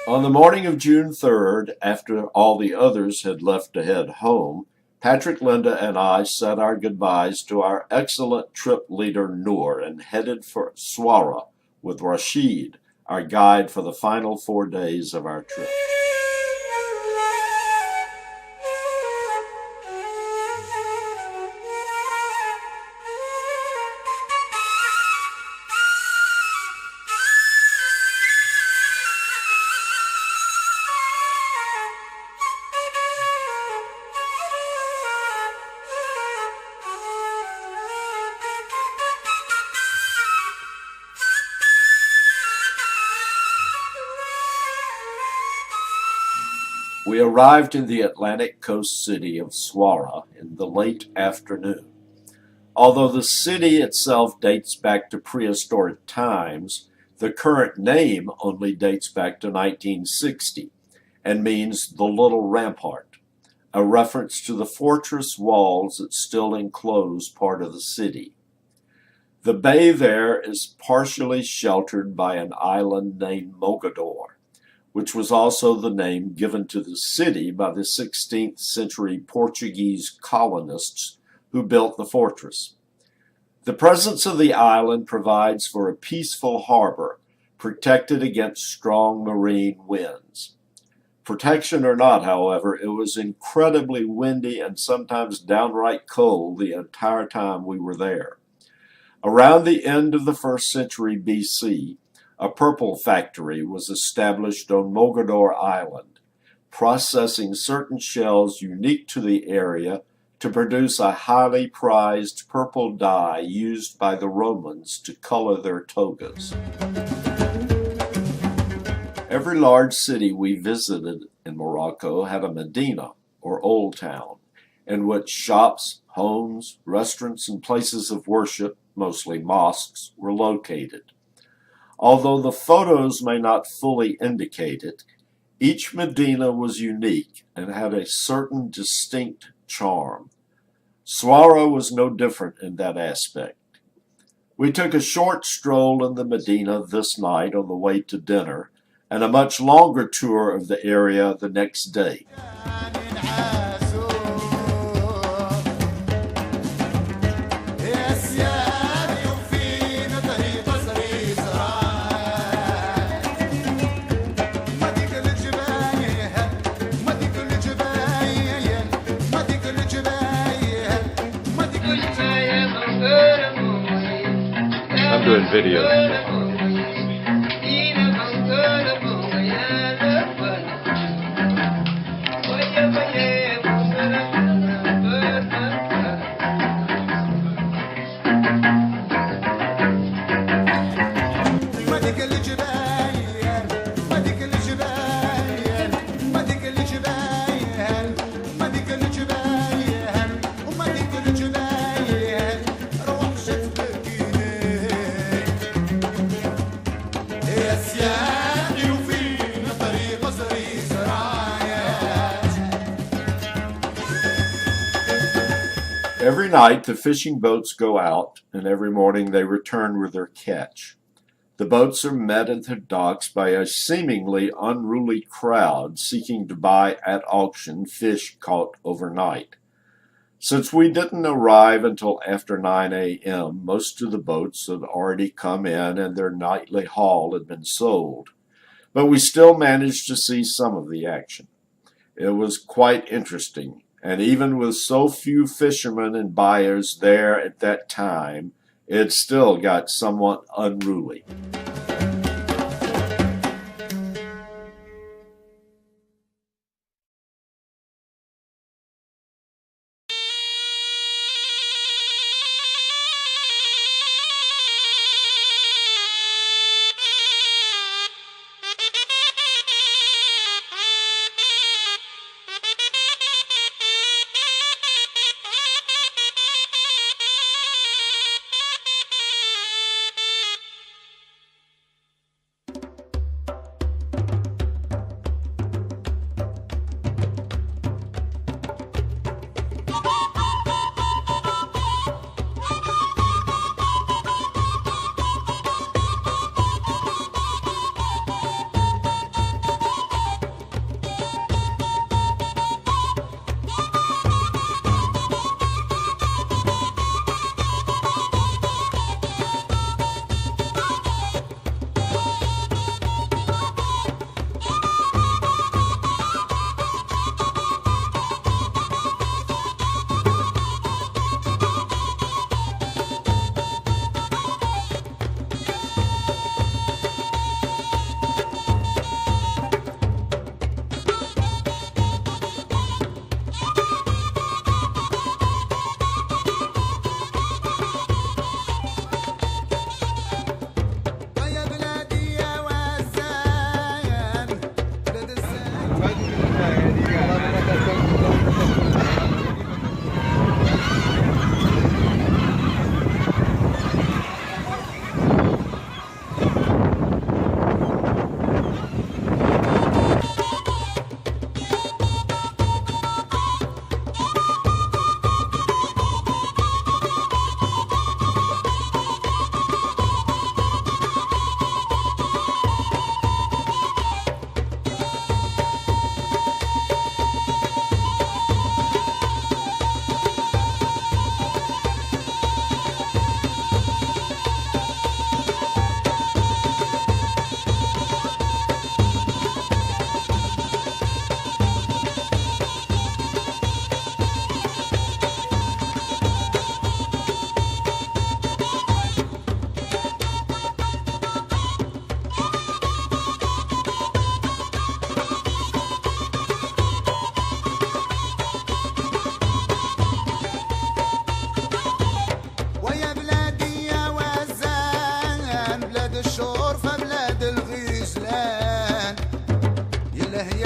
On the morning of June 3rd, after all the others had left to head home, Patrick, Linda, and I said our goodbyes to our excellent trip leader Noor and headed for Essaouria with Rashid, our guide for the final 4 days of our trip. We arrived in the Atlantic coast city of Essaouira in the late afternoon. Although the city itself dates back to prehistoric times, the current name only dates back to 1960 and means the Little Rampart, a reference to the fortress walls that still enclose part of the city. The bay there is partially sheltered by an island named Mogador, which was also the name given to the city by the 16th century Portuguese colonists who built the fortress. The presence of the island provides for a peaceful harbor, protected against strong marine winds. Protection or not, however, it was incredibly windy and sometimes downright cold the entire time we were there. Around the end of the 1st century BC, a purple factory was established on Mogador Island, processing certain shells unique to the area to produce a highly prized purple dye used by the Romans to color their togas. Every large city we visited in Morocco had a Medina, or Old Town, in which shops, homes, restaurants, and places of worship, mostly mosques, were located. Although the photos may not fully indicate it, each Medina was unique and had a certain distinct charm. Essaouira was no different in that aspect. We took a short stroll in the Medina this night on the way to dinner, and a much longer tour of the area the next day. I'm doing videos. Every night the fishing boats go out, and every morning they return with their catch. The boats are met at the docks by a seemingly unruly crowd seeking to buy at auction fish caught overnight. Since we didn't arrive until after 9 a.m., most of the boats had already come in and their nightly haul had been sold. But we still managed to see some of the action. It was quite interesting, and even with so few fishermen and buyers there at that time, it still got somewhat unruly.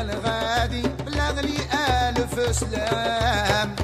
الغادي بلغني ألف سلام.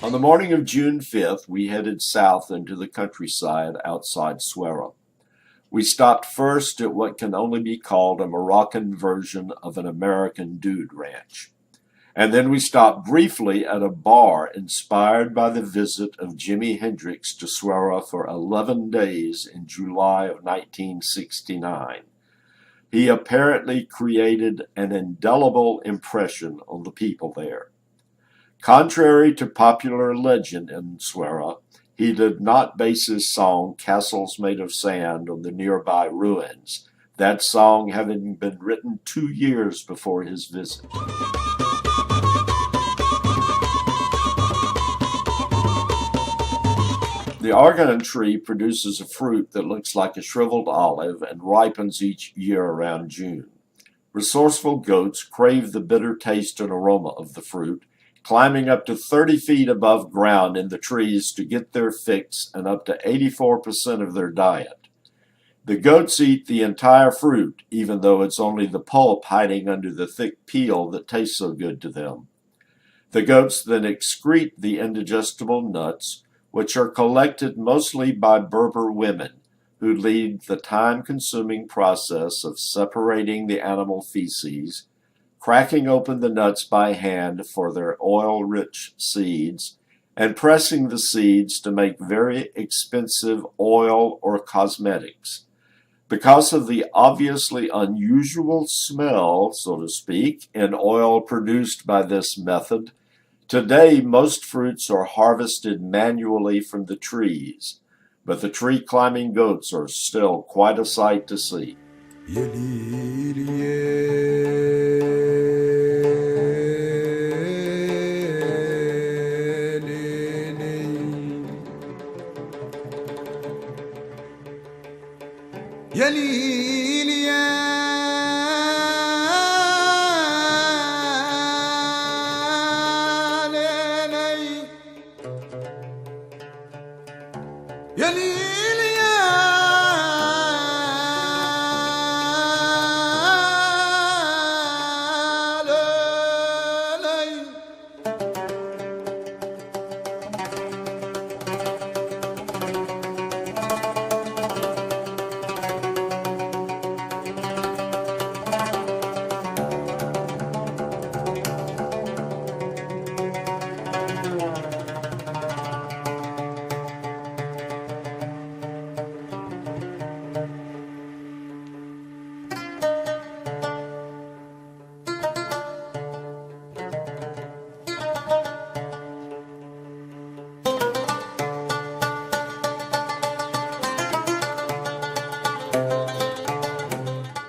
On the morning of June 5th, we headed south into the countryside outside Essaouria. We stopped first at what can only be called a Moroccan version of an American dude ranch. And then we stopped briefly at a bar inspired by the visit of Jimi Hendrix to Essaouria for 11 days in July of 1969. He apparently created an indelible impression on the people there. Contrary to popular legend in Essaouria, he did not base his song Castles Made of Sand on the nearby ruins, that song having been written 2 years before his visit. The argan tree produces a fruit that looks like a shriveled olive and ripens each year around June. Resourceful goats crave the bitter taste and aroma of the fruit, climbing up to 30 feet above ground in the trees to get their fix and up to 84% of their diet. The goats eat the entire fruit, even though it's only the pulp hiding under the thick peel that tastes so good to them. The goats then excrete the indigestible nuts, which are collected mostly by Berber women, who lead the time-consuming process of separating the animal feces, cracking open the nuts by hand for their oil-rich seeds, and pressing the seeds to make very expensive oil or cosmetics. Because of the obviously unusual smell, so to speak, in oil produced by this method, today most fruits are harvested manually from the trees, but the tree-climbing goats are still quite a sight to see. يا ليل يا ليلي يا ليل يا ليلي.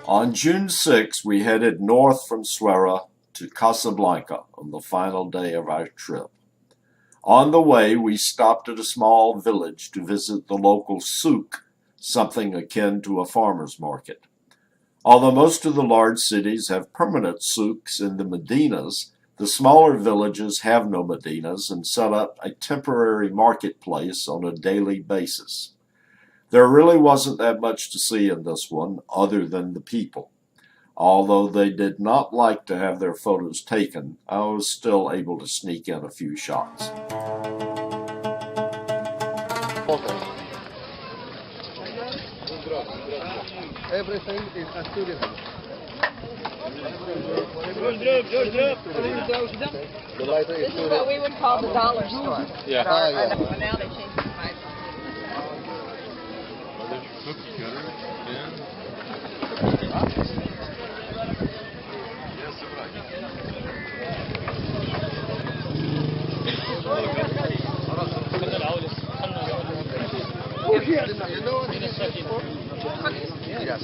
On June 6, we headed north from Essaouria to Casablanca on the final day of our trip. On the way, we stopped at a small village to visit the local souk, something akin to a farmer's market. Although most of the large cities have permanent souks in the medinas, the smaller villages have no medinas and set up a temporary marketplace on a daily basis. There really wasn't that much to see in this one other than the people. Although they did not like to have their photos taken, I was still able to sneak in a few shots. Everything is as tourism. This is what we would call the dollar store. Yeah. But now they changed the price. You know what? Yes.